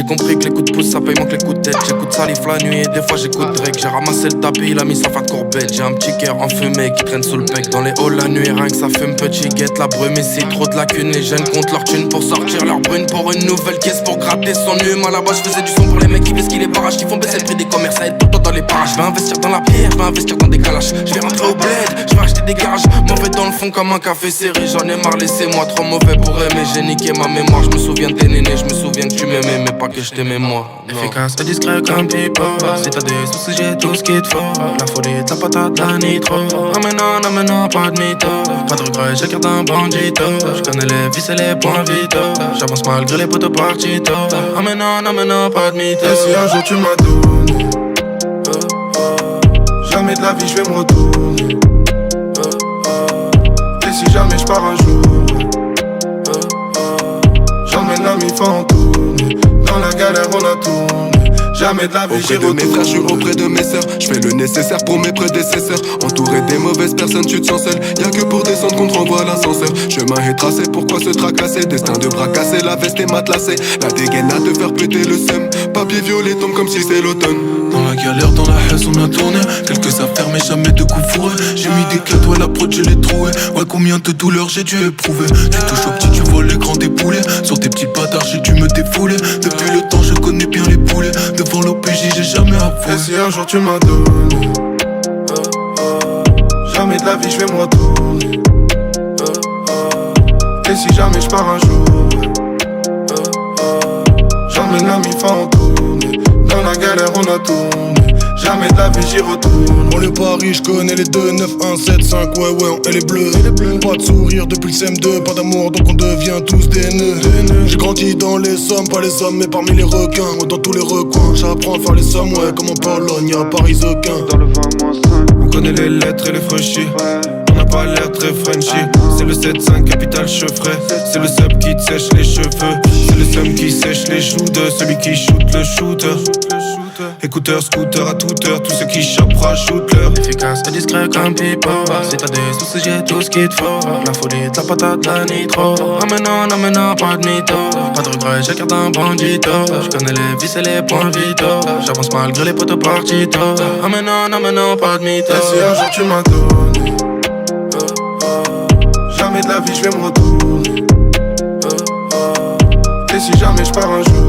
J'ai compris que les coups de pouce ça paye moins que les coups de tête. J'écoute Salif la nuit et des fois j'écoute Drake. J'ai ramassé le tapis, il a mis sa fat courbette. J'ai un petit cœur enfumé qui traîne sous le bec. Dans les halls la nuit, rien que ça fume petit guette. La brume ici, trop de lacunes. Les jeunes comptent leur thune pour sortir leur brune. Pour une nouvelle caisse pour gratter son hume. À la base je faisais du son pour les mecs qui visquent les barrages, qui font baisser le prix des commerces. Ça aide tout le temps dans les parages. Je vais investir dans la pierre, je vais investir dans des calaches. Je vais rentrer au bled, je vais acheter des garages. Mauvais dans le fond comme un café serré. J'en ai marre, laissez-moi trop mauvais pour aimer. J'ai niqué ma mémoire, je me souviens de tes nénés. Je me souviens que tu m'aimais mais pas que je t'aimais moi. Efficace et discret comme people. Si t'as des soucis j'ai tout ce qu'il te faut. La folie, de la patate, la nitro. Non, pas de mytho. Pas de regret, j'ai carte d'un bandito. J'connais les vis et les points vitaux. J'avance malgré les potes partito. Non, pas de mytho. Et si un jour tu m'as donné, jamais de la vie je vais me retourner. Et si jamais je pars un jour, j'emmène l'ami fantôme. Dans la galère on a tourné. Jamais de la vie j'y retourne. Auprès de mes frères, je suis auprès de mes sœurs. Je fais le nécessaire pour mes prédécesseurs. Entouré des mauvaises personnes, tu te sens seul. Y'a que pour descendre qu'on te renvoie l'ascenseur. Chemin est tracé, pourquoi se tracasser? Destin de bras cassés, la veste est matelassée. La dégaine à te faire péter le seum. Papier violet tombe comme si c'est l'automne. Dans la galère, dans la haisse, on a tourné. Quelques affaires, mais jamais de coups fourrés. J'ai mis des clats, ouais, la prod, je l'ai trouvé. Ouais, combien de douleurs j'ai dû éprouver. Tu touches au petit, tu vois l'écran déboulé. Sur tes petits bâtards, j'ai dû me défouler. Depuis le temps, je connais bien les poulets. Devant l'OPJ, j'ai jamais avoué. Et si un jour tu m'as donné, jamais de la vie je vais me retourner. Et si jamais je pars un jour, j'emmène l'ami fantôme. Dans la galère on a tourné. Jamais de la vie j'y retourne. Pour le Paris, je connais les 2, 9, 1, 7, 5, ouais, elle est bleue. Pas de sourire depuis le CM2, pas d'amour donc on devient tous des nœuds. J'ai grandi dans les sommes, pas les hommes mais parmi les requins. Ouais, dans tous les recoins, j'apprends à faire les sommes, ouais, comme en Pologne, à Paris-Aucun. Dans le 20-5, on connaît les lettres et les frushis. On n'a pas l'air très Frenchy. C'est le 7-5 capital chevret. C'est le sub qui te sèche les cheveux. C'est le seum qui sèche les joues de celui qui shoot le shooter. Écouteurs, scooter à toute heure. Tous ceux qui chopent rajoutent leur. Efficace et discret comme people. Si t'as des soucis j'ai tout ce qu'il te faut. La folie, de la patate, la nitro. Non, pas de mytho. Pas de regret, j'ai carte d'un bandito. J'connais les vis et les points vitaux. J'avance malgré les potes partito. Non, pas de mytho. et si un jour tu m'as donné, jamais de la vie je vais me retourner. Et si jamais je pars un jour,